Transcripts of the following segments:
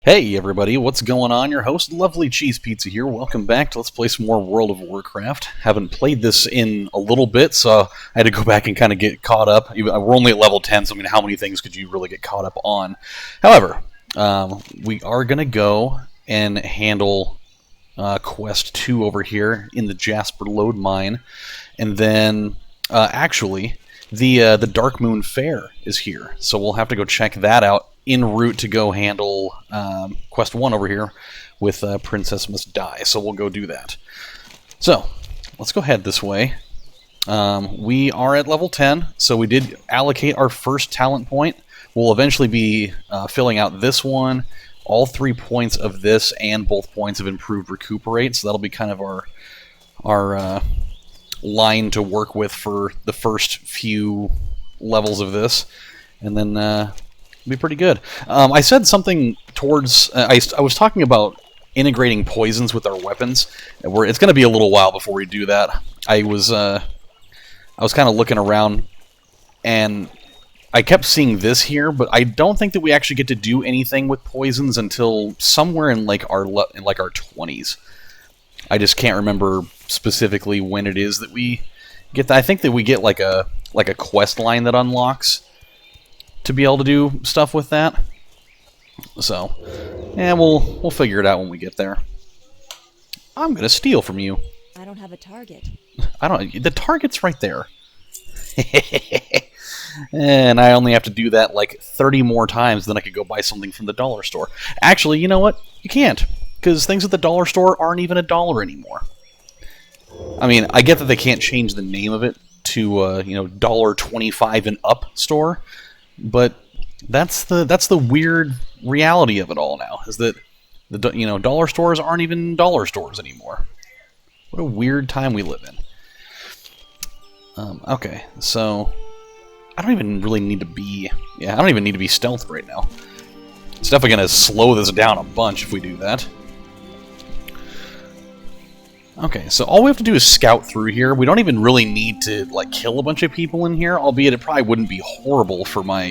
Hey everybody, what's going on? Your host, LovelyCheesePizza here. Welcome back to Let's Play some more World of Warcraft. Haven't played this in a little bit, so I had to go back and kind of get caught up. We're only at level 10, so I mean, how many things could you really get caught up on? However, we are going to go and handle Quest 2 over here in the Jasper Lode Mine, and then, actually, the Dark Moon Fair is here, so we'll have to go check that out en route to go handle Quest 1 over here with Princess Must Die, so we'll go do that. So, let's go head this way. We are at level 10, so we did allocate our first talent point. We'll eventually be filling out this one, all 3 points of this, and both points of improved recuperate, so that'll be kind of our line to work with for the first few levels of this, and then be pretty good. I said something towards... I was talking about integrating poisons with our weapons. It's going to be a little while before we do that. I was kind of looking around, and I kept seeing this here, but I don't think that we actually get to do anything with poisons until somewhere in like our 20s. I just can't remember specifically when it is that we get that. I think that we get like a quest line that unlocks to be able to do stuff with that. So, yeah, we'll figure it out when we get there. I'm gonna steal from you. I don't have a target. The target's right there. And I only have to do that like 30 more times, then I could go buy something from the dollar store. Actually, you know what? You can't, because things at the dollar store aren't even $1 anymore. I mean, I get that they can't change the name of it to $1.25 and up store. But that's the weird reality of it all now, is that the dollar stores aren't even dollar stores anymore. What a weird time we live in. Okay, so I don't even really need to be... Yeah, I don't even need to be stealth right now. It's definitely going to slow this down a bunch if we do that. Okay, so all we have to do is scout through here. We don't even really need to like kill a bunch of people in here, albeit it probably wouldn't be horrible for my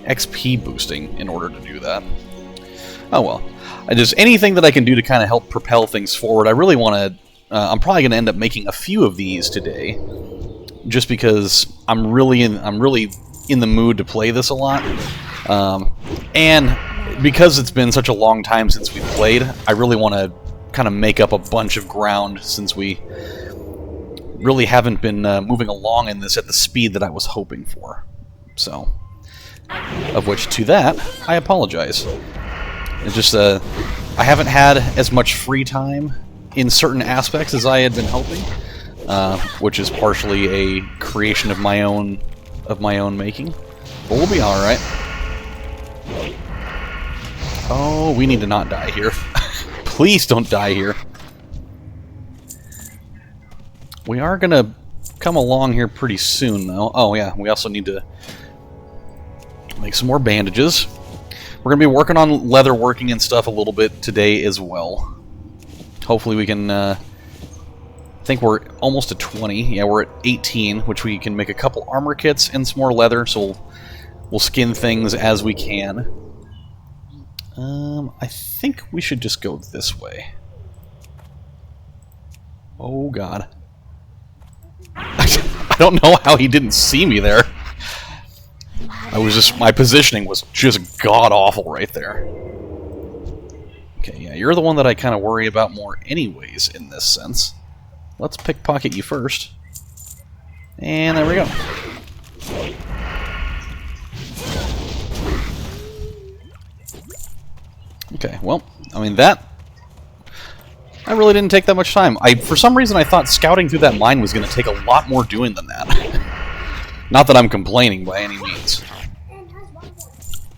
XP boosting in order to do that. Oh well. Just anything that I can do to kind of help propel things forward. I really want to... I'm probably going to end up making a few of these today, just because I'm really in the mood to play this a lot. And because it's been such a long time since we played, I really want to kind of make up a bunch of ground, since we really haven't been moving along in this at the speed that I was hoping for. So, of which, to that, I apologize. It's just, I haven't had as much free time in certain aspects as I had been hoping, which is partially a creation of my own making. But we'll be alright. Oh, we need to not die here. Please don't die here. We are going to come along here pretty soon, though. Oh, yeah, we also need to make some more bandages. We're going to be working on leatherworking and stuff a little bit today as well. Hopefully we can... I think we're almost at 20. Yeah, we're at 18, which we can make a couple armor kits and some more leather, so we'll skin things as we can. I think we should just go this way. Oh, God. I don't know how he didn't see me there. My positioning was just god-awful right there. Okay, yeah, you're the one that I kind of worry about more anyways in this sense. Let's pickpocket you first. And there we go. Okay, well, I mean, that really didn't take that much time. For some reason, I thought scouting through that mine was going to take a lot more doing than that. Not that I'm complaining by any means.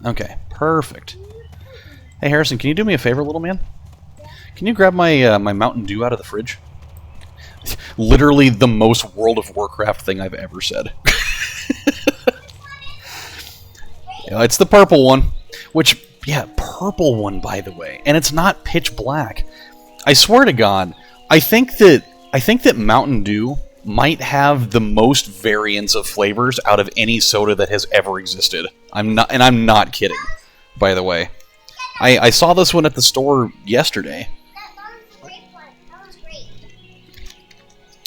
Okay, perfect. Hey, Harrison, can you do me a favor, little man? Can you grab my my Mountain Dew out of the fridge? Literally the most World of Warcraft thing I've ever said. Yeah, it's the purple one, which... Yeah, purple one, by the way, and it's not pitch black. I swear to God, I think that Mountain Dew might have the most variants of flavors out of any soda that has ever existed. I'm not kidding, by the way. I saw this one at the store yesterday.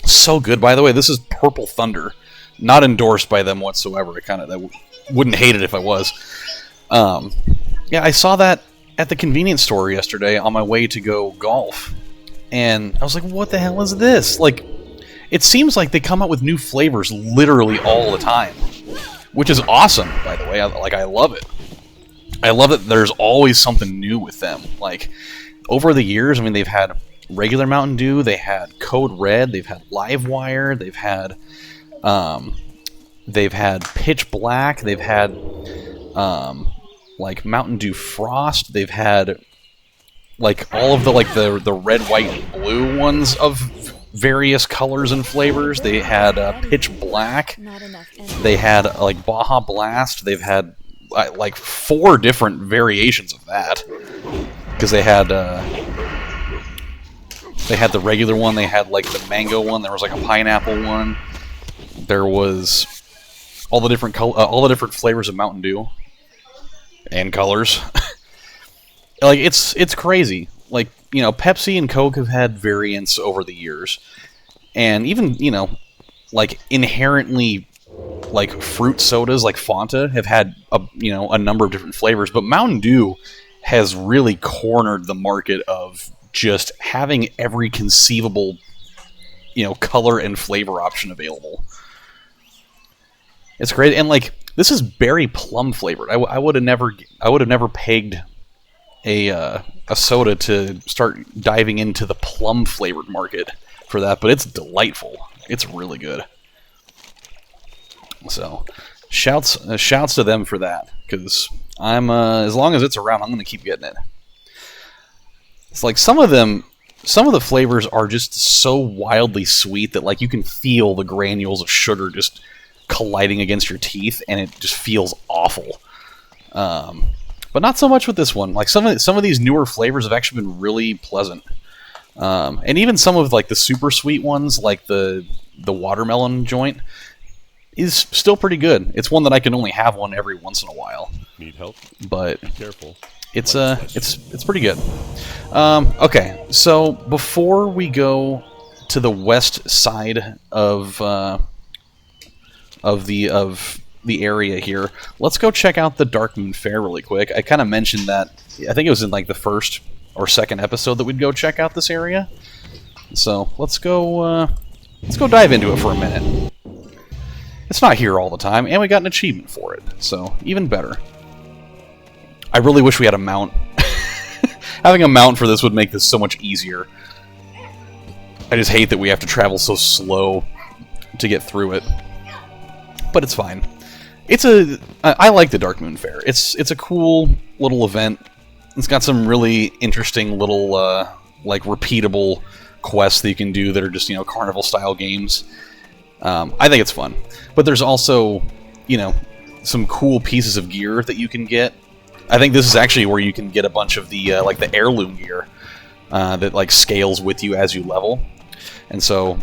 So good, by the way. This is Purple Thunder. Not endorsed by them whatsoever. I wouldn't hate it if I was. Yeah, I saw that at the convenience store yesterday on my way to go golf. And I was like, what the hell is this? Like, it seems like they come out with new flavors literally all the time. Which is awesome, by the way. I love it. I love that there's always something new with them. Like, over the years, I mean, they've had regular Mountain Dew, they had Code Red, they've had Livewire, they've had Pitch Black, they've had like Mountain Dew Frost, they've had like all of the red, white, and blue ones of various colors and flavors. They had Pitch Black, they had like Baja Blast, they've had like 4 different variations of that, because they had the regular one, they had like the mango one, there was like a pineapple one, there was all the different flavors of Mountain Dew and colors. Like, it's crazy. Like, you know, Pepsi and Coke have had variants over the years, and even, you know, like inherently like fruit sodas like Fanta have had a number of different flavors, but Mountain Dew has really cornered the market of just having every conceivable, you know, color and flavor option available. It's great, and like, this is berry plum flavored. I would have never pegged a soda to start diving into the plum flavored market for that, but it's delightful. It's really good. So, shouts to them for that, because I'm as long as it's around, I'm gonna keep getting it. It's like some of the flavors are just so wildly sweet that like you can feel the granules of sugar just colliding against your teeth, and it just feels awful. But not so much with this one. Like some of these newer flavors have actually been really pleasant, and even some of like the super sweet ones, like the watermelon joint, is still pretty good. It's one that I can only have one every once in a while. Need help? But be careful. It's pretty good. Okay, so before we go to the west side of the area here, let's go check out the Dark Moon Fair really quick. I kind of mentioned that, I think it was in like the first or second episode, that we'd go check out this area. So let's go dive into it for a minute. It's not here all the time, and we got an achievement for it, so even better. I really wish we had a mount. Having a mount for this would make this so much easier. I just hate that we have to travel so slow to get through it. But it's fine. I like the Dark Moon Fair. It's a cool little event. It's got some really interesting little like repeatable quests that you can do that are just, you know, carnival style games. I think it's fun. But there's also, you know, some cool pieces of gear that you can get. I think this is actually where you can get a bunch of the like the heirloom gear that like scales with you as you level. And so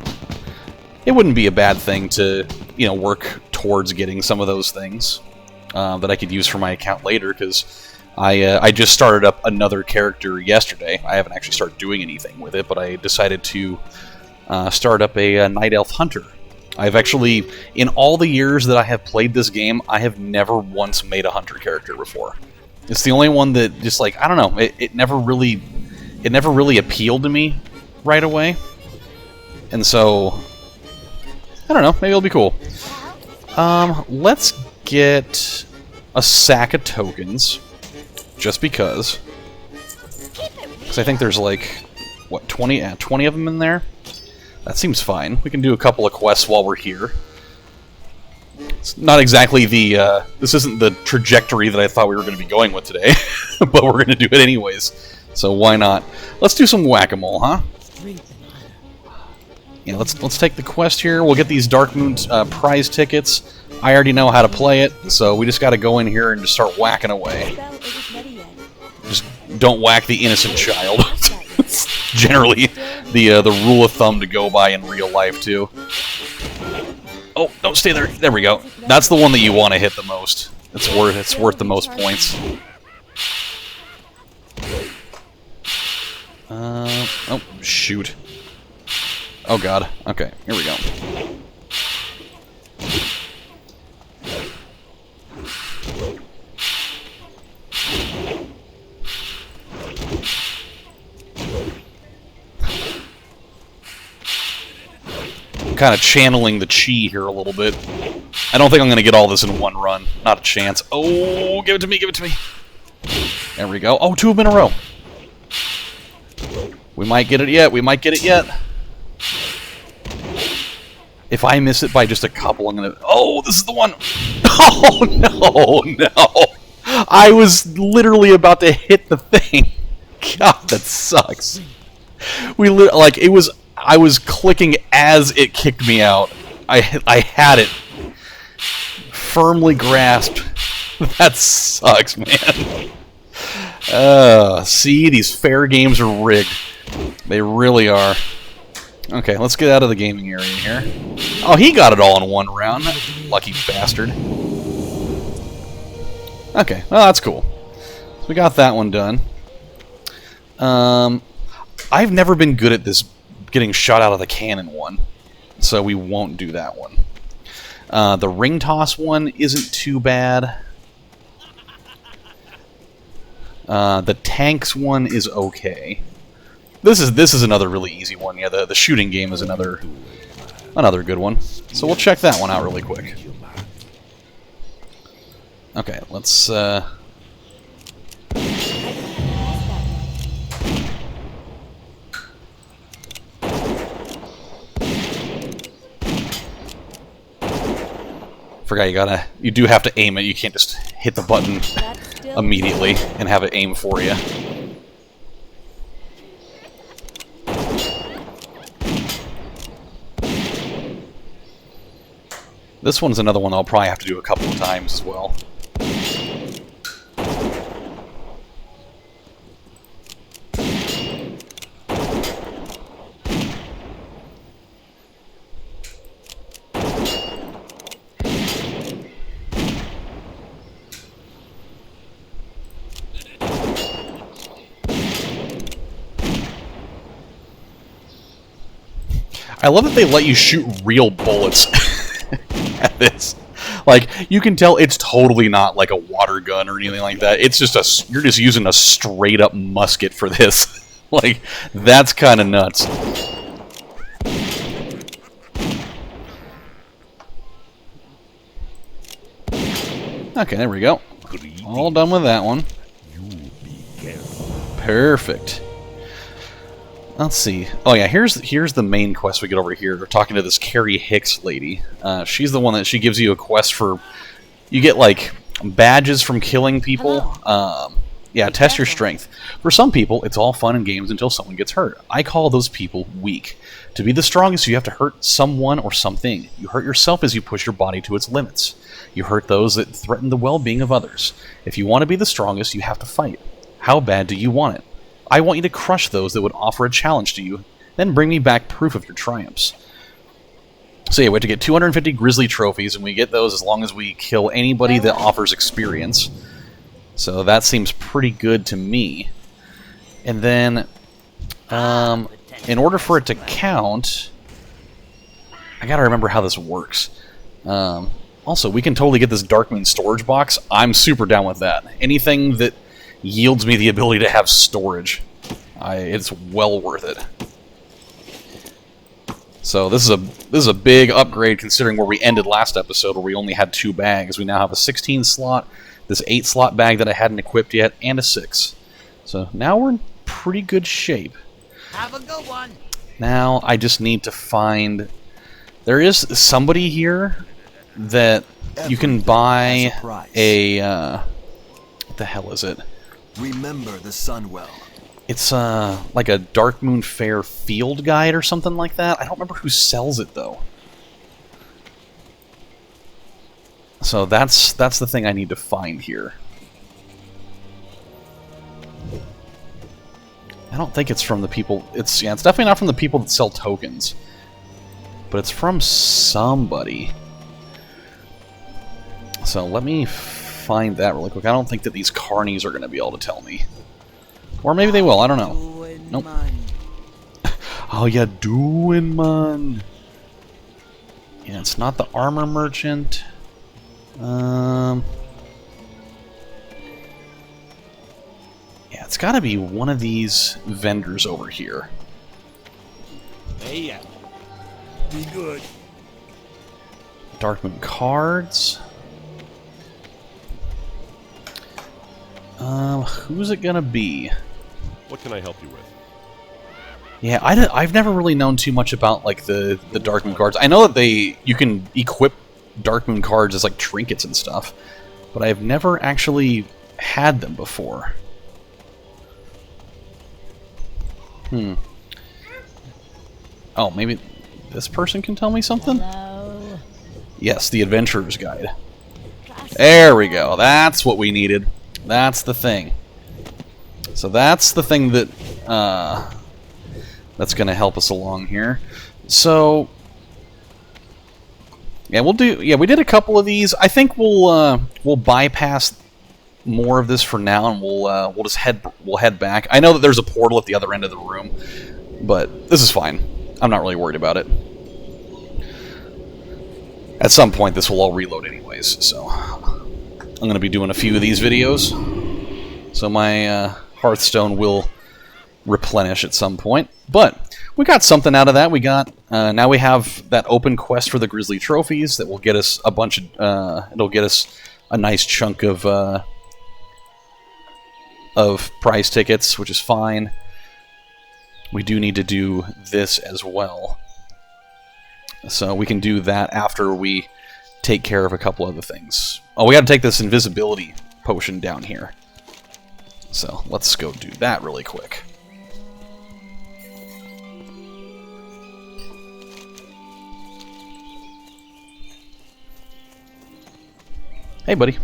it wouldn't be a bad thing to, you know, work towards getting some of those things that I could use for my account later, because I just started up another character yesterday. I haven't actually started doing anything with it, but I decided to start up a Night Elf Hunter. I've actually, in all the years that I have played this game, I have never once made a Hunter character before. It's the only one that just, like, I don't know, it never really appealed to me right away. And so, I don't know, maybe it'll be cool. Let's get a sack of tokens, just because. Because I think there's like, what, 20 of them in there? That seems fine. We can do a couple of quests while we're here. It's not exactly the, this isn't the trajectory that I thought we were going to be going with today, but we're going to do it anyways, so why not? Let's do some whack-a-mole, huh? Yeah, let's take the quest here. We'll get these Dark Moon prize tickets. I already know how to play it, so we just got to go in here and just start whacking away. Just don't whack the innocent child. It's generally the rule of thumb to go by in real life, too. Oh, don't stay there. There we go. That's the one that you want to hit the most. It's worth the most points. Oh, shoot. Oh, God. Okay, here we go. I'm kind of channeling the chi here a little bit. I don't think I'm going to get all this in one run. Not a chance. Oh, give it to me, give it to me. There we go. Oh, 2 of them in a row. We might get it yet. We might get it yet. If I miss it by just a couple, I'm going to... Oh, this is the one. Oh, no, no. I was literally about to hit the thing. God, that sucks. Like, it was... I was clicking as it kicked me out. I had it firmly grasped. That sucks, man. See, these fair games are rigged. They really are. Okay, let's get out of the gaming area here. Oh, he got it all in one round. Lucky bastard. Okay, well, that's cool. So we got that one done. I've never been good at this getting shot out of the cannon one, so we won't do that one. The ring toss one isn't too bad. The tanks one is okay. This is another really easy one. Yeah, the shooting game is another good one. So we'll check that one out really quick. Okay, let's forgot you do have to aim it. You can't just hit the button immediately and have it aim for you. This one's another one I'll probably have to do a couple of times as well. I love that they let you shoot real bullets at this. Like, you can tell it's totally not like a water gun or anything like that. It's just you're just using a straight up musket for this. Like, that's kind of nuts. Okay, there we go. All done with that one. Perfect. Let's see. Oh yeah, here's the main quest we get over here. We're talking to this Carrie Hicks lady. She's the one that she gives you a quest for. You get like badges from killing people. Yeah, test your strength. For some people, it's all fun and games until someone gets hurt. I call those people weak. To be the strongest, you have to hurt someone or something. You hurt yourself as you push your body to its limits. You hurt those that threaten the well-being of others. If you want to be the strongest, you have to fight. How bad do you want it? I want you to crush those that would offer a challenge to you, then bring me back proof of your triumphs. So yeah, we have to get 250 Grizzly trophies, and we get those as long as we kill anybody that offers experience. So that seems pretty good to me. And then, in order for it to count, I gotta remember how this works. Also, we can totally get this Darkmoon storage box. I'm super down with that. Anything that yields me the ability to have storage, it's well worth it. So this is a big upgrade considering where we ended last episode, where we only had 2 bags. We now have a 16 slot, this 8 slot bag that I hadn't equipped yet, and a 6. So now we're in pretty good shape. Have a good one. Now I just need to find. There is somebody here that you can buy a. What the hell is it? Remember the Sunwell. It's like a Darkmoon Fair field guide or something like that. I don't remember who sells it though. So that's the thing I need to find here. I don't think it's from the people. It's definitely not from the people that sell tokens, but it's from somebody. So let me find that really quick. I don't think that these carnies are going to be able to tell me. Or maybe they will, I don't know. Nope. How ya doing, man? Yeah, it's not the armor merchant. Yeah, it's gotta be one of these vendors over here. Hey, yeah. Be good. Darkmoon cards. Who's it gonna be? What can I help you with? Yeah, I've never really known too much about like the Darkmoon cards. I know that you can equip Darkmoon cards as like trinkets and stuff, but I've never actually had them before. Oh, maybe this person can tell me something? Hello. Yes, the Adventurer's Guide. There we go. That's what we needed. That's the thing. So that's the thing that that's going to help us along here. So yeah, we'll do. Yeah, we did a couple of these. I think we'll bypass more of this for now, and we'll just head back. I know that there's a portal at the other end of the room, but this is fine. I'm not really worried about it. At some point, this will all reload anyways, so I'm going to be doing a few of these videos. So my Hearthstone will replenish at some point. But we got something out of that. We got now we have that open quest for the Grizzly trophies that will get us a bunch of. It'll get us a nice chunk of prize tickets, which is fine. We do need to do this as well. So we can do that after we take care of a couple other things. Oh, we got to take this invisibility potion down here. So let's go do that really quick. Hey, buddy.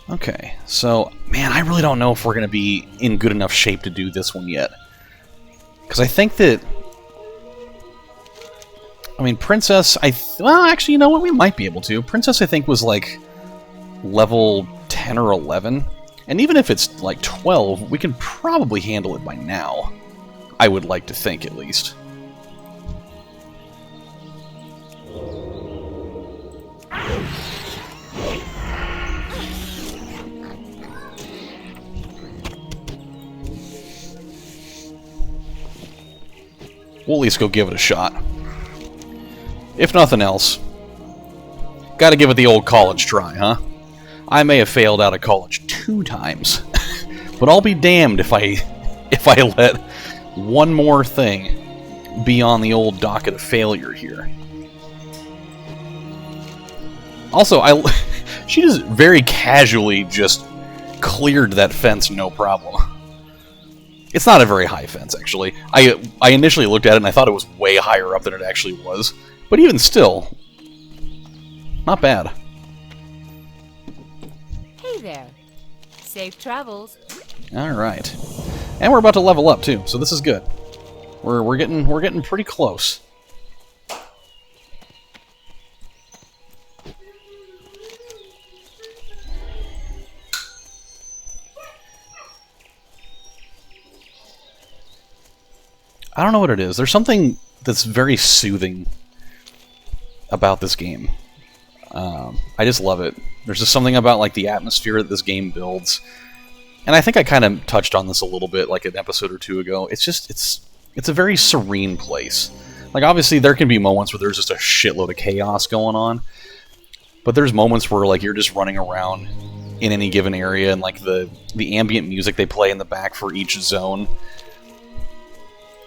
Okay, so, man, I really don't know if we're going to be in good enough shape to do this one yet. Because I think that... I mean, Princess, well, actually, you know what? We might be able to. Princess, I think, was, like, level 10 or 11. And even if it's, like, 12, we can probably handle it by now. I would like to think, at least. We'll at least go give it a shot. If nothing else, gotta give it the old college try, huh? I may have failed out of college 2 times, but I'll be damned if I let one more thing be on the old docket of failure here. Also, she just very casually just cleared that fence, no problem. It's not a very high fence, actually. I initially looked at it and I thought it was way higher up than it actually was. But even still, not bad. Hey there. Safe travels. Alright. And we're about to level up, too, so this is good. We're getting pretty close. I don't know what it is. There's something that's very soothing about this game. I just love it. There's just something about like the atmosphere that this game builds. And I think I kind of touched on this a little bit like an episode or 2 ago. It's just, it's a very serene place. Like, obviously, there can be moments where there's just a shitload of chaos going on. But there's moments where, like, you're just running around in any given area, and, like, the ambient music they play in the back for each zone.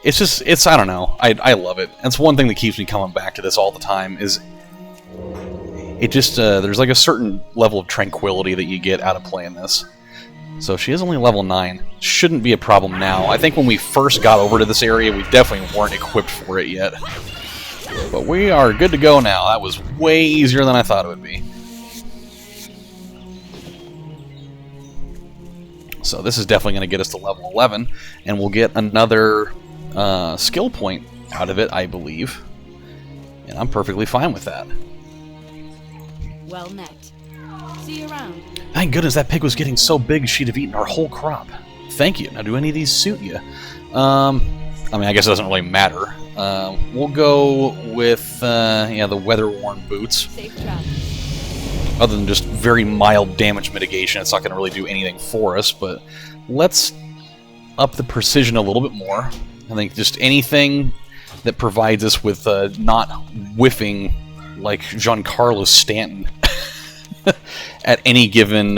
It's just, I don't know. I love it. That's one thing that keeps me coming back to this all the time, is it just, there's like a certain level of tranquility that you get out of playing this. So she is only level 9. Shouldn't be a problem now. I think when we first got over to this area, we definitely weren't equipped for it yet. But we are good to go now. That was way easier than I thought it would be. So this is definitely going to get us to level 11, and we'll get another skill point out of it, I believe. And I'm perfectly fine with that. Well met. See you around. Thank goodness that pig was getting so big she'd have eaten our whole crop. Thank you. Now, do any of these suit you? I mean, I guess it doesn't really matter. We'll go with, yeah, the weather-worn boots. Safe travels. Other than just very mild damage mitigation, it's not going to really do anything for us, but let's up the precision a little bit more. I think just anything that provides us with not whiffing like Giancarlo Stanton at any given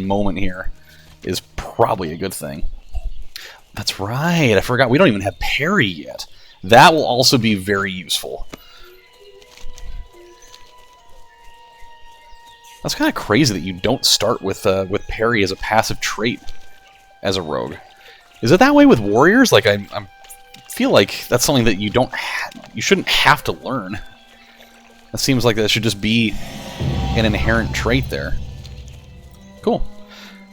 moment here is probably a good thing. That's right, I forgot we don't even have parry yet. That will also be very useful. That's kind of crazy that you don't start with parry as a passive trait as a rogue. Is it that way with warriors? Like I feel like that's something that you shouldn't have to learn. It seems like that should just be an inherent trait there. Cool.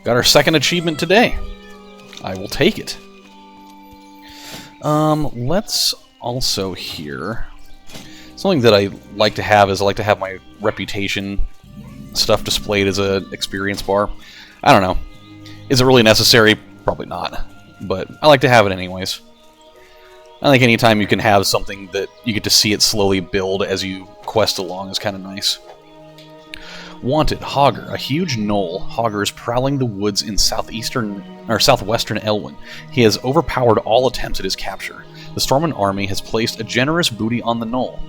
Got our second achievement today. I will take it. Let's also here. Something that I like to have is I like to have my reputation stuff displayed as an experience bar. I don't know. Is it really necessary? Probably not. But I like to have it anyways. I think anytime you can have something that you get to see it slowly build as you quest along is kind of nice. Wanted, Hogger. A huge gnoll. Hogger is prowling the woods in southwestern Elwyn. He has overpowered all attempts at his capture. The Stormwind army has placed a generous bounty on the gnoll.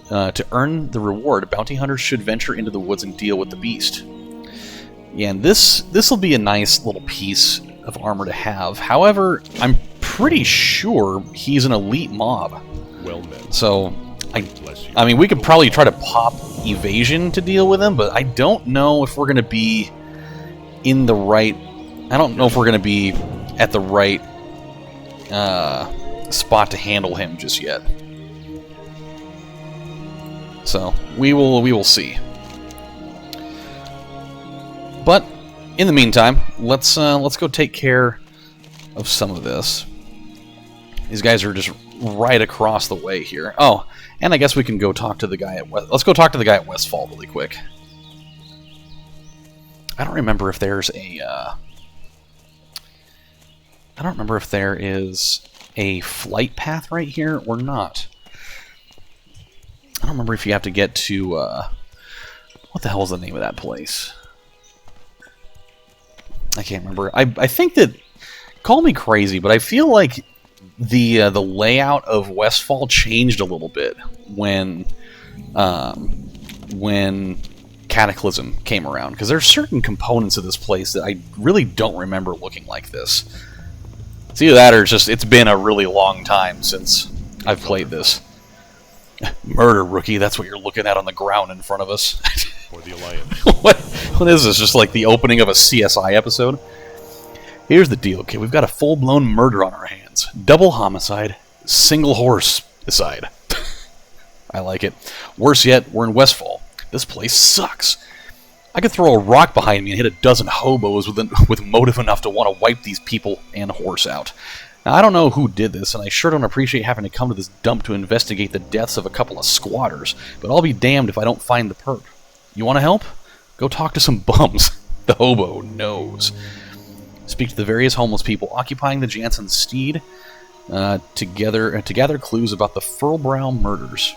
To earn the reward, bounty hunters should venture into the woods and deal with the beast. Yeah, and this will be a nice little piece of armor to have. However, I'm pretty sure he's an elite mob. Well met. So, I mean, we could probably try to pop evasion to deal with him, but I don't know if we're going to be in the right... I don't know if we're going to be at the right spot to handle him just yet. So, we will see. But, in the meantime, let's go take care of some of this. These guys are just right across the way here. Oh, and I guess we can go talk to the guy at Let's go talk to the guy at Westfall really quick. I don't remember if there's a... I don't remember if there is a flight path right here or not. I don't remember if you have to get to... what the hell is the name of that place? I can't remember. I think that... Call me crazy, but I feel like the layout of Westfall changed a little bit when Cataclysm came around, because there's certain components of this place that I really don't remember looking like this. It's either that or it's been a really long time since I've played this. Murder, rookie, that's what you're looking at on the ground in front of us. For the Alliance. What is this, just like the opening of a CSI episode? Here's the deal, kid. We've got a full-blown murder on our hands. Double homicide, single homicide. I like it. Worse yet, we're in Westfall. This place sucks. I could throw a rock behind me and hit a dozen hobos with motive enough to want to wipe these people and horse out. Now, I don't know who did this, and I sure don't appreciate having to come to this dump to investigate the deaths of a couple of squatters, but I'll be damned if I don't find the perp. You want to help? Go talk to some bums. The hobo knows. Speak to the various homeless people occupying the Jansen steed to gather clues about the Furlbrow murders.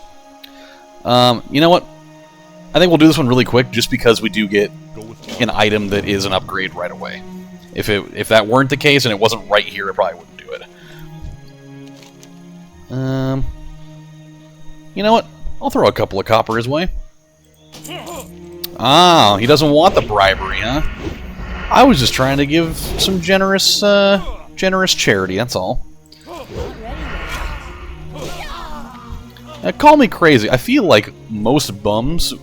You know what? I think we'll do this one really quick, just because we do get an item that is an upgrade right away. If that weren't the case and it wasn't right here, I probably wouldn't do it. You know what? I'll throw a couple of copper his way. Ah, he doesn't want the bribery, huh? I was just trying to give some generous charity, that's all. Call me crazy. I feel like most bums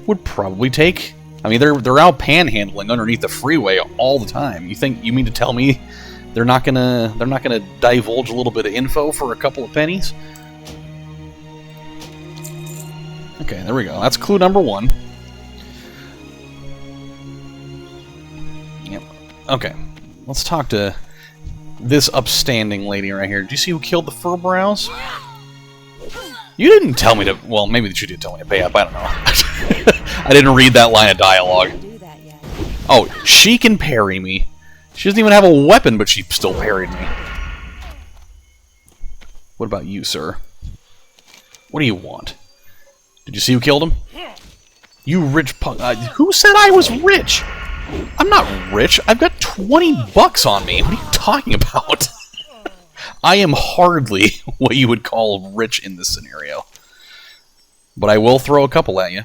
would probably take... I mean, they're out panhandling underneath the freeway all the time. You mean to tell me they're not gonna divulge a little bit of info for a couple of pennies? Okay, there we go. That's clue number one. Yep. Okay, let's talk to this upstanding lady right here. Do you see who killed the Furlbrows? You didn't tell me to... Well, maybe you did tell me to pay up. I don't know. I didn't read that line of dialogue. Do that yet. Oh, she can parry me. She doesn't even have a weapon, but she still parried me. What about you, sir? What do you want? Did you see who killed him? You rich punk... who said I was rich? I'm not rich. I've got 20 bucks on me. What are you talking about? I am hardly what you would call rich in this scenario. But I will throw a couple at you.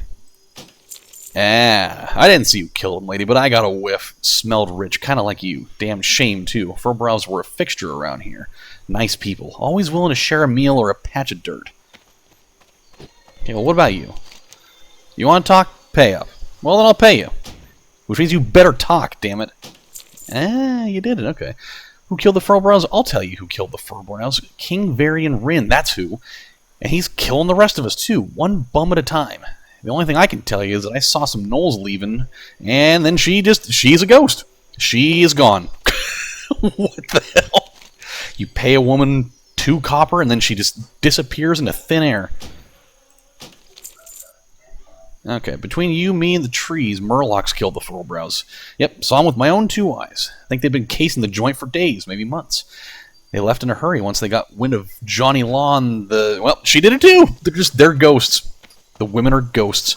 Ah, I didn't see you kill him, lady, but I got a whiff. Smelled rich, kind of like you. Damn shame, too. Furbrow's were a fixture around here. Nice people. Always willing to share a meal or a patch of dirt. Okay, well, what about you? You want to talk? Pay up. Well, then I'll pay you. Which means you better talk, damn it. Ah, you did it, okay. Who killed the Furbrow's? I'll tell you who killed the Furbrow's. King Varian Rin, that's who. And he's killing the rest of us, too. One bum at a time. The only thing I can tell you is that I saw some gnolls leaving, and then she's a ghost. She is gone. What the hell? You pay a woman 2 copper, and then she just disappears into thin air. Okay, between you, me, and the trees, Murlocs killed the Furbrow's. Yep, saw them with my own 2 eyes. I think they've been casing the joint for days, maybe months. They left in a hurry once they got wind of Johnny Law and the... Well, she did it too! They're ghosts. The women are ghosts.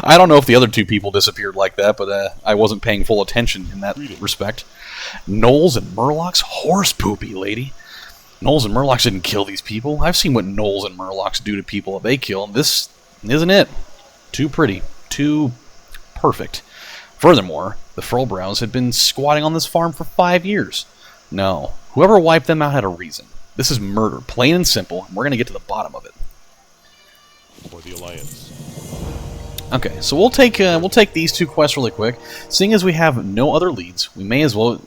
I don't know if the other 2 people disappeared like that, but I wasn't paying full attention in that respect. Gnolls and Murlocs? Horse poopy, lady. Gnolls and Murlocs didn't kill these people. I've seen what Gnolls and Murlocs do to people that they kill. This isn't it. Too pretty. Too perfect. Furthermore, the Furbrow's had been squatting on this farm for 5 years. No. Whoever wiped them out had a reason. This is murder, plain and simple, and we're going to get to the bottom of it. For the Alliance. Okay, so we'll take these 2 quests really quick. Seeing as we have no other leads, we may as well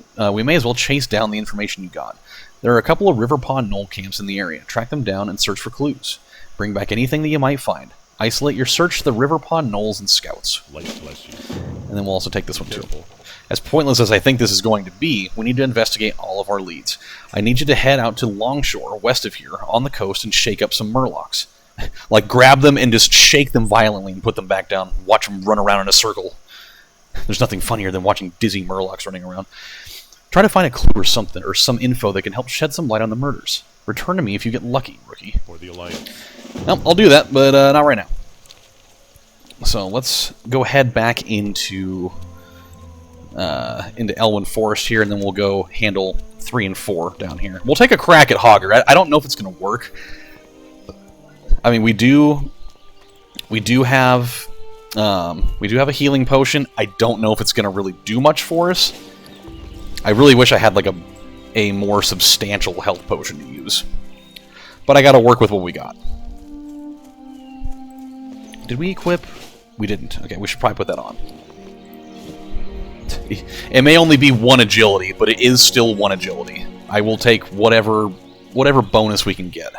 chase down the information you got. There are a couple of River Pond Gnoll camps in the area. Track them down and search for clues. Bring back anything that you might find. Isolate your search to the River Pond Gnolls and Scouts. Light bless you. And then we'll also take this one too. Careful. As pointless as I think this is going to be, we need to investigate all of our leads. I need you to head out to Longshore, west of here, on the coast, and shake up some Murlocs. Like, grab them and just shake them violently and put them back down. Watch them run around in a circle. There's nothing funnier than watching dizzy Murlocs running around. Try to find a clue or something, or some info that can help shed some light on the murders. Return to me if you get lucky, rookie. For the Alliance. Well, I'll do that, but not right now. So let's go head back into Elwyn Forest here, and then we'll go handle 3 and 4 down here. We'll take a crack at Hogger. I don't know if it's going to work. I mean, we do have a healing potion. I don't know if it's going to really do much for us. I really wish I had like a more substantial health potion to use. But I got to work with what we got. Did we equip? We didn't. Okay, we should probably put that on. It may only be 1 agility, but it is still 1 agility. I will take whatever bonus we can get.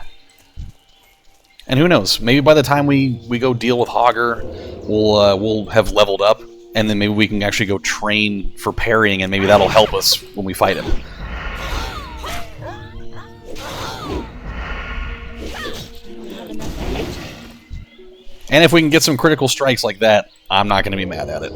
And who knows? Maybe by the time we go deal with Hogger, we'll have leveled up, and then maybe we can actually go train for parrying, and maybe that'll help us when we fight him. And if we can get some critical strikes like that, I'm not going to be mad at it.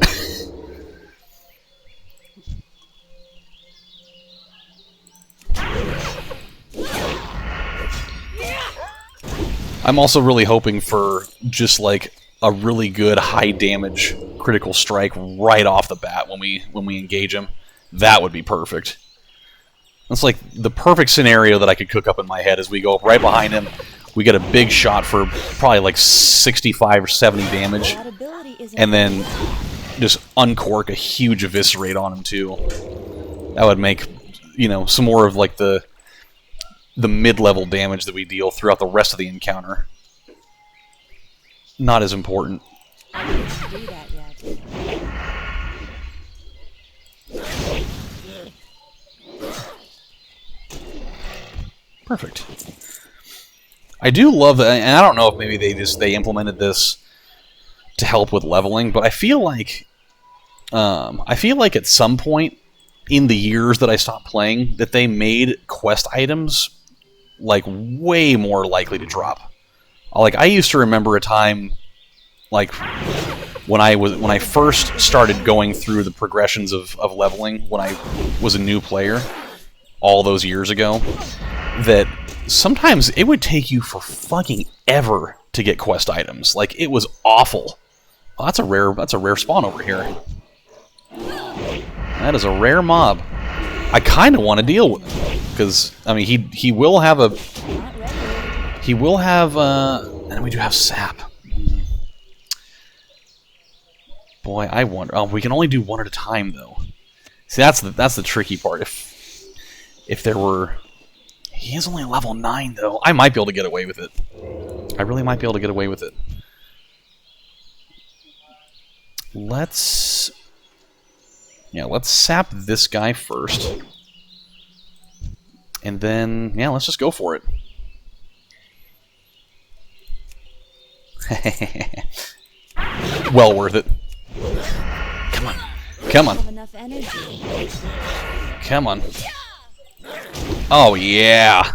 I'm also really hoping for just like a really good high damage critical strike right off the bat when we engage him. That would be perfect. That's like the perfect scenario that I could cook up in my head as we go up right behind him. We get a big shot for probably like 65 or 70 damage, and then just uncork a huge eviscerate on him too. That would make, you know, some more of like the mid-level damage that we deal throughout the rest of the encounter. Not as important. I didn't do that yet. Perfect. I do love that, and I don't know if maybe they implemented this to help with leveling, but I feel like at some point in the years that I stopped playing that they made quest items like way more likely to drop. Like I used to remember a time, like when I first started going through the progressions of leveling when I was a new player, all those years ago, that sometimes it would take you for fucking ever to get quest items. Like it was awful. Oh, that's a rare spawn over here. That is a rare mob. I kind of want to deal with him because I mean he will have and we do have sap. Boy, I wonder. Oh, we can only do one at a time though. See, that's the tricky part. If there were, he is only level 9 though. I might be able to get away with it. I really might be able to get away with it. Let's sap this guy first. And then, yeah, let's just go for it. Well worth it. Come on. Come on. Enough energy. Come on. Oh, yeah.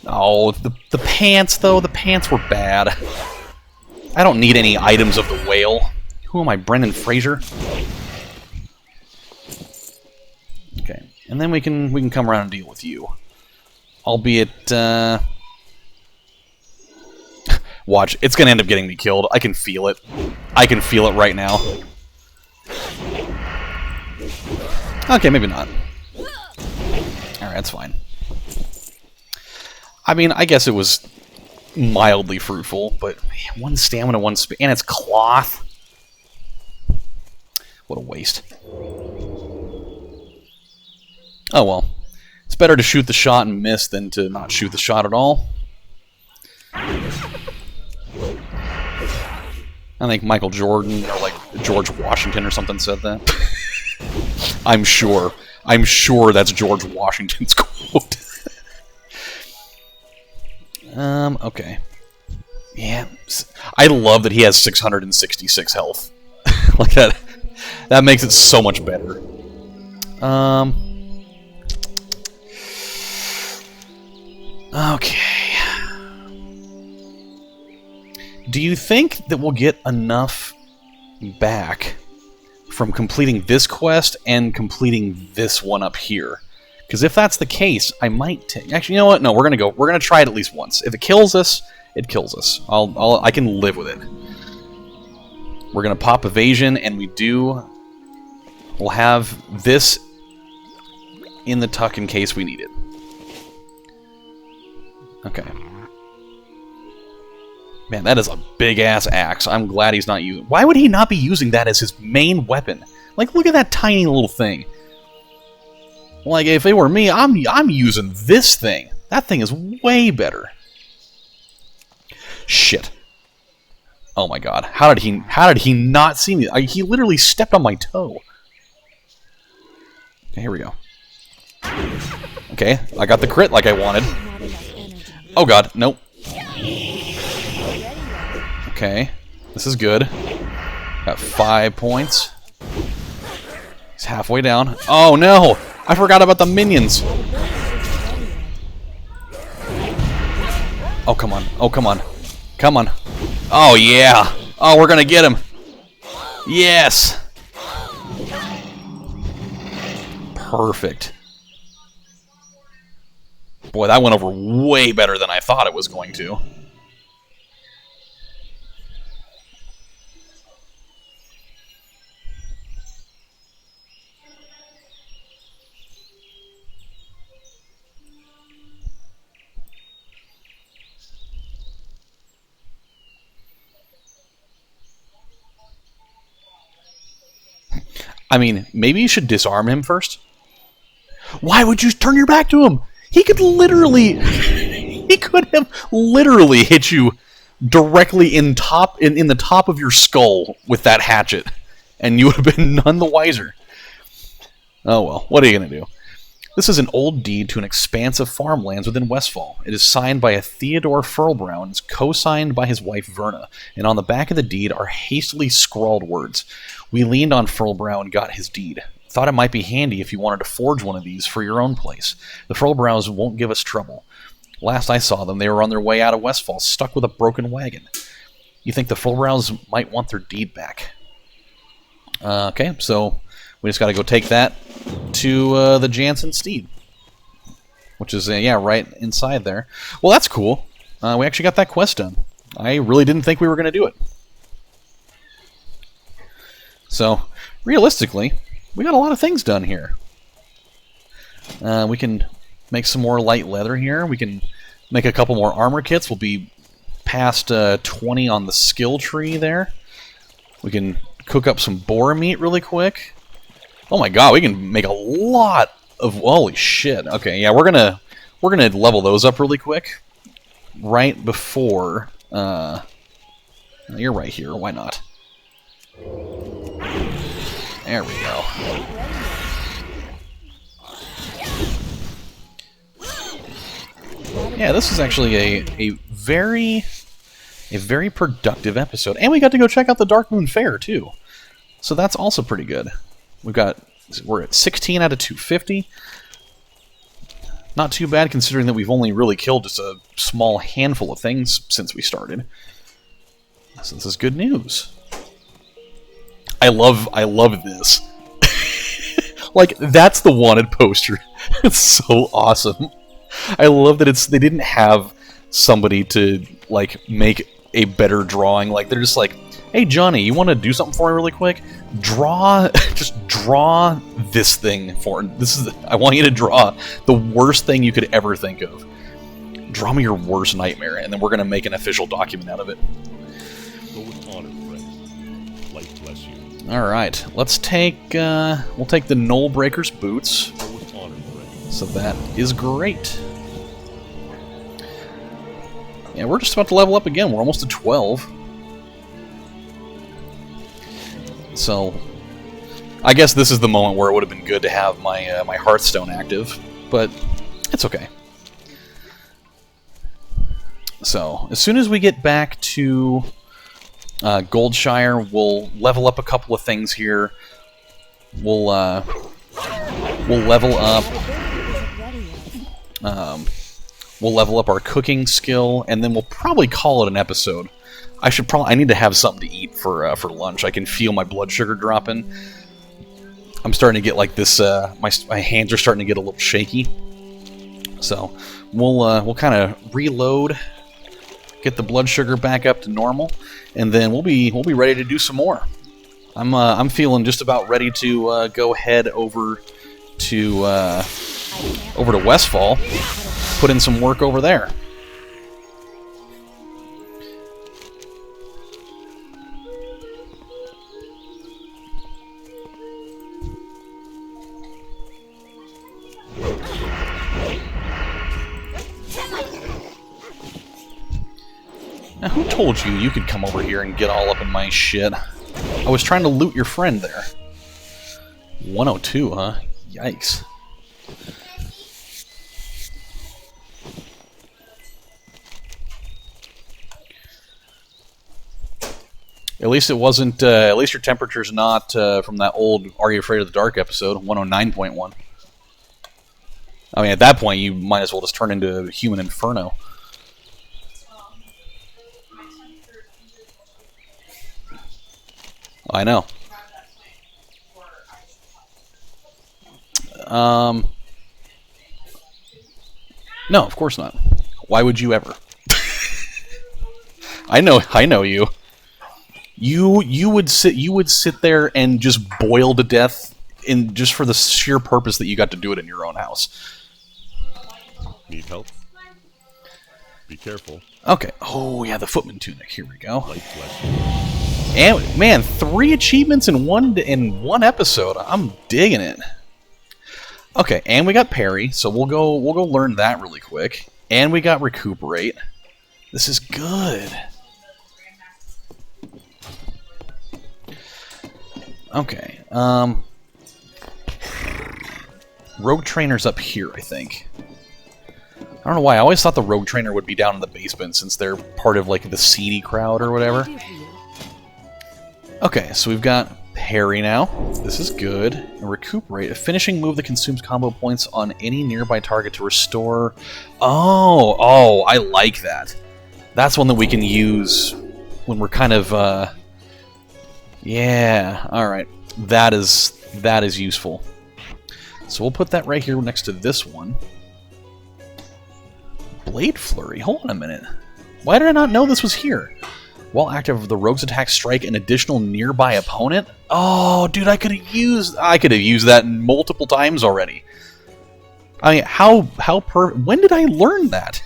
Oh, the pants, though. The pants were bad. I don't need any items of the whale. Who am I, Brendan Fraser? Okay, and then we can come around and deal with you. Albeit, watch, it's gonna end up getting me killed. I can feel it. I can feel it right now. Okay, maybe not. Alright, that's fine. I mean, I guess it was mildly fruitful, but man, 1 stamina, 1 speed, and it's cloth. What a waste. Oh well. It's better to shoot the shot and miss than to not shoot the shot at all. I think Michael Jordan or like George Washington or something said that. I'm sure that's George Washington's quote. Okay. Yeah. I love that he has 666 health. Like that. That makes it so much better. Okay. Do you think that we'll get enough back from completing this quest and completing this one up here? Because if that's the case, I might take... Actually, you know what? No, we're gonna try it at least once. If it kills us, it kills us. I can live with it. We're gonna pop evasion, and we'll have this in the tuck in case we need it. Okay. Man, that is a big-ass axe. I'm glad he's not using... Why would he not be using that as his main weapon? Like, look at that tiny little thing. Like, if it were me, I'm using this thing. That thing is way better. Shit. Oh my god. How did he not see me? He literally stepped on my toe. Okay, here we go. Okay, I got the crit like I wanted. Oh god, nope. Okay, this is good. Got 5 points. He's halfway down. Oh no! I forgot about the minions! Oh, come on. Oh, come on. Come on. Oh, yeah! Oh, we're gonna get him! Yes! Perfect. Boy, that went over way better than I thought it was going to. I mean, maybe you should disarm him first? Why would you turn your back to him? He could literally... he could have literally hit you directly in the top of your skull with that hatchet, and you would have been none the wiser. Oh well, what are you going to do? This is an old deed to an expanse of farmlands within Westfall. It is signed by a Theodore Furlbrow and is co-signed by his wife Verna, and on the back of the deed are hastily scrawled words. We leaned on Furlbrow and got his deed. Thought it might be handy if you wanted to forge one of these for your own place. The Furlbrows won't give us trouble. Last I saw them, they were on their way out of Westfall, stuck with a broken wagon. You think the Fullbrows might want their deed back? Okay, so we just got to go take that to the Jansen Steed, which is, yeah, right inside there. Well, that's cool. We actually got that quest done. I really didn't think we were going to do it. So, realistically, we got a lot of things done here. We can make some more light leather here. We can make a couple more armor kits. We'll be past 20 on the skill tree there. We can cook up some boar meat really quick. Oh my god, we can make a lot of... Holy shit. Okay, yeah, we're gonna level those up really quick. Right before... you're right here, why not? There we go. Yeah, this is actually a very productive episode. And we got to go check out the Dark Moon Fair, too. So that's also pretty good. We're at 16 out of 250. Not too bad, considering that we've only really killed just a small handful of things since we started. So this is good news. I love this. Like, that's the wanted poster. It's so awesome. I love that they didn't have somebody to, like, make a better drawing. Like, they're just like, hey, Johnny, you want to do something for me really quick? Just draw this thing for me. I want you to draw the worst thing you could ever think of. Draw me your worst nightmare, and then we're going to make an official document out of it. Go with honor, friend. Light bless you. Alright, let's take, we'll take the Knoll Breaker's boots. Go with honor, friend. So that is great. Yeah, we're just about to level up again. We're almost at 12. So, I guess this is the moment where it would have been good to have my my Hearthstone active, but it's okay. So, as soon as we get back to Goldshire, we'll level up a couple of things here. We'll level up. We'll level up our cooking skill, and then we'll probably call it an episode. I need to have something to eat for lunch. I can feel my blood sugar dropping. I'm starting to get like this. My hands are starting to get a little shaky. So we'll kind of reload, get the blood sugar back up to normal, and then we'll be ready to do some more. I'm feeling just about ready to go head over to Westfall, put in some work over there. Now, who told you you could come over here and get all up in my shit? I was trying to loot your friend there. 102, huh? Yikes. At least it wasn't, at least your temperature's not from that old Are You Afraid of the Dark episode, 109.1. I mean, at that point, you might as well just turn into a human inferno. I know. No, of course not. Why would you ever? I know you. You would sit there and just boil to death just for the sheer purpose that you got to do it in your own house. Need help? Be careful. Okay. Oh yeah, the footman tunic. Here we go. Light bless you. And man, 3 achievements in one episode. I'm digging it. Okay, and we got parry, so we'll go learn that really quick. And we got recuperate. This is good. Okay. Rogue Trainer's up here, I think. I don't know why. I always thought the Rogue Trainer would be down in the basement since they're part of like the seedy crowd or whatever. Okay, so we've got Harry now. This is good. And recuperate. A finishing move that consumes combo points on any nearby target to restore... Oh, I like that. That's one that we can use when we're kind of... Yeah, alright. That is useful. So we'll put that right here next to this one. Blade Flurry. Hold on a minute. Why did I not know this was here? While active, the rogue's attack strike an additional nearby opponent. Oh, dude, I could have used that multiple times already. I mean, when did I learn that?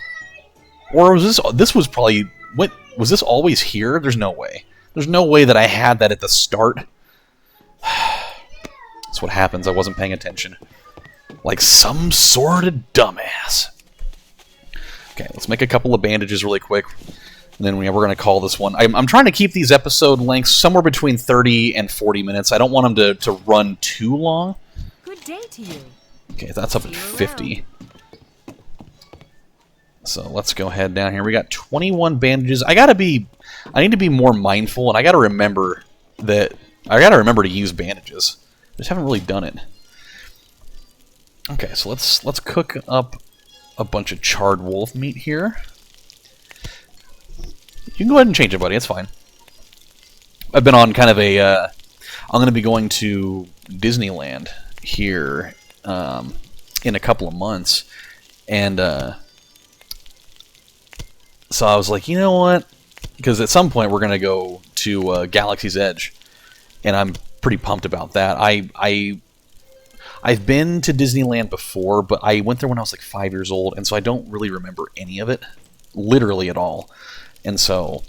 Or was this was probably was this always here? There's no way. There's no way that I had that at the start. That's what happens. I wasn't paying attention. Like some sort of dumbass. Okay, let's make a couple of bandages really quick. And then we're going to call this one. I'm trying to keep these episode lengths somewhere between 30 and 40 minutes. I don't want them to run too long. Good day to you. Okay, that's up at 50. So let's go ahead down here. We got 21 bandages. I need to be more mindful, and I got to remember to use bandages. I just haven't really done it. Okay, so let's cook up a bunch of charred wolf meat here. You can go ahead and change it, buddy. It's fine. I've been on kind of a... I'm going to be going to Disneyland here in a couple of months. And so I was like, you know what? Because at some point we're going to go to Galaxy's Edge. And I'm pretty pumped about that. I've been to Disneyland before, but I went there when I was like 5 years old. And so I don't really remember any of it. Literally at all. And so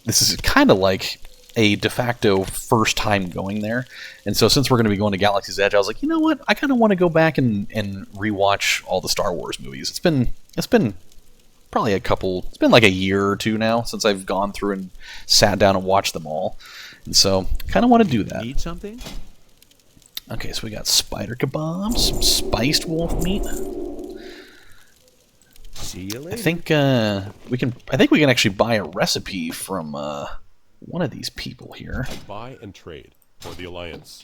this is kind of like a de facto first time going there. And so since we're going to be going to Galaxy's Edge, I was like, you know what? I kind of want to go back and rewatch all the Star Wars movies. It's been probably it's been like a year or two now since I've gone through and sat down and watched them all. And so kind of want to do that. Need something? Okay, so we got spider kebabs, some spiced wolf meat. See you later. I think we can actually buy a recipe from one of these people here. Buy and trade for the Alliance.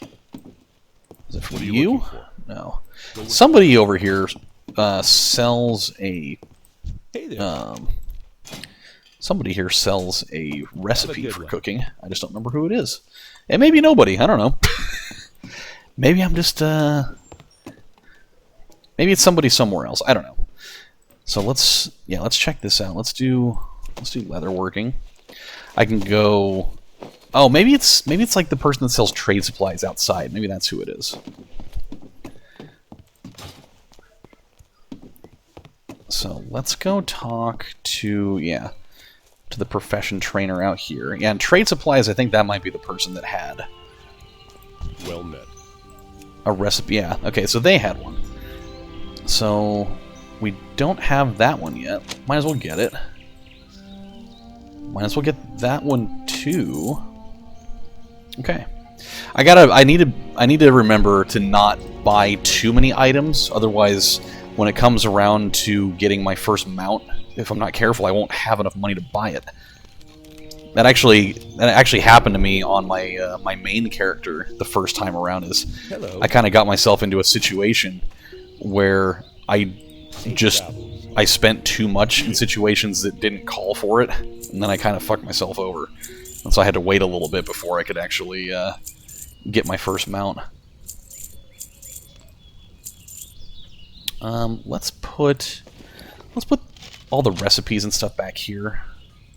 Is it for What are you you? looking for? No. Somebody over here sells a Hey there. somebody here sells a recipe good for one. cooking. I just don't remember who it is. It may be nobody. I don't know. Maybe I'm just maybe it's somebody somewhere else. I don't know. So let's check this out. Let's do leatherworking. I can go. Oh, maybe it's like the person that sells trade supplies outside. Maybe that's who it is. So let's go talk to the profession trainer out here. Yeah, and trade supplies. I think that might be the person that had Well met. a recipe. Yeah. Okay, so they had one. So we don't have that one yet. Might as well get it. Might as well get that one too. Okay. I need to remember to not buy too many items, otherwise when it comes around to getting my first mount, if I'm not careful, I won't have enough money to buy it. That actually happened to me on my my main character the first time around. Hello. I kind of got myself into a situation where I spent too much in situations that didn't call for it, and then I kind of fucked myself over. And so I had to wait a little bit before I could actually get my first mount. Let's put all the recipes and stuff back here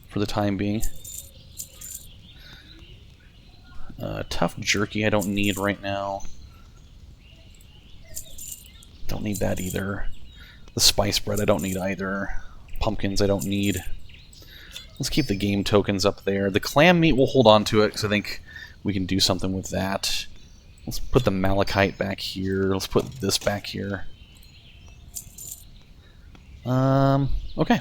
for the time being. Tough jerky I don't need right now. Don't need that either. The spice bread I don't need either. Pumpkins I don't need. Let's keep the game tokens up there. The clam meat, we'll hold on to it because I think we can do something with that. Let's put the malachite back here. Let's put this back here. Okay.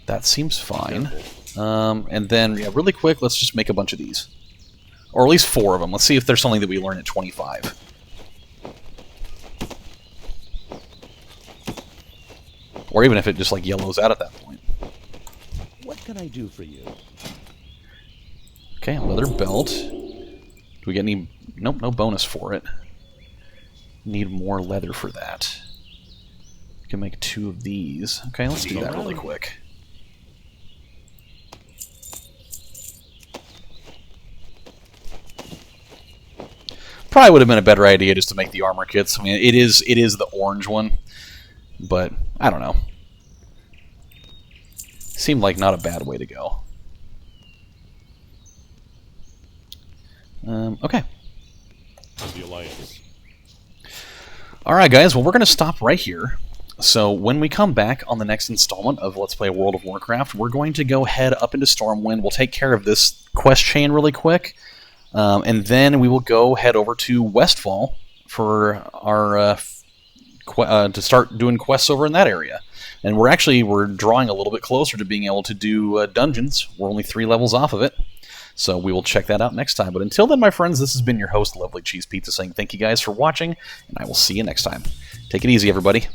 That seems fine. And then, yeah, really quick, let's just make a bunch of these. Or at least 4 of them. Let's see if there's something that we learn at 25. Or even if it just, like, yellows out at that point. What can I do for you? Okay, leather belt. Do we get any... Nope, no bonus for it. Need more leather for that. We can make 2 of these. Okay, let's do that really quick. Probably would have been a better idea just to make the armor kits. I mean, it is the orange one, but I don't know. Seemed like not a bad way to go. Okay. The Alliance. Alright guys, well we're going to stop right here. So when we come back on the next installment of Let's Play World of Warcraft, we're going to go head up into Stormwind. We'll take care of this quest chain really quick. And then we will go head over to Westfall for our to start doing quests over in that area. And we're drawing a little bit closer to being able to do dungeons. We're only 3 levels off of it. So we will check that out next time. But until then, my friends, this has been your host, Lovely Cheese Pizza, saying thank you guys for watching, and I will see you next time. Take it easy, everybody.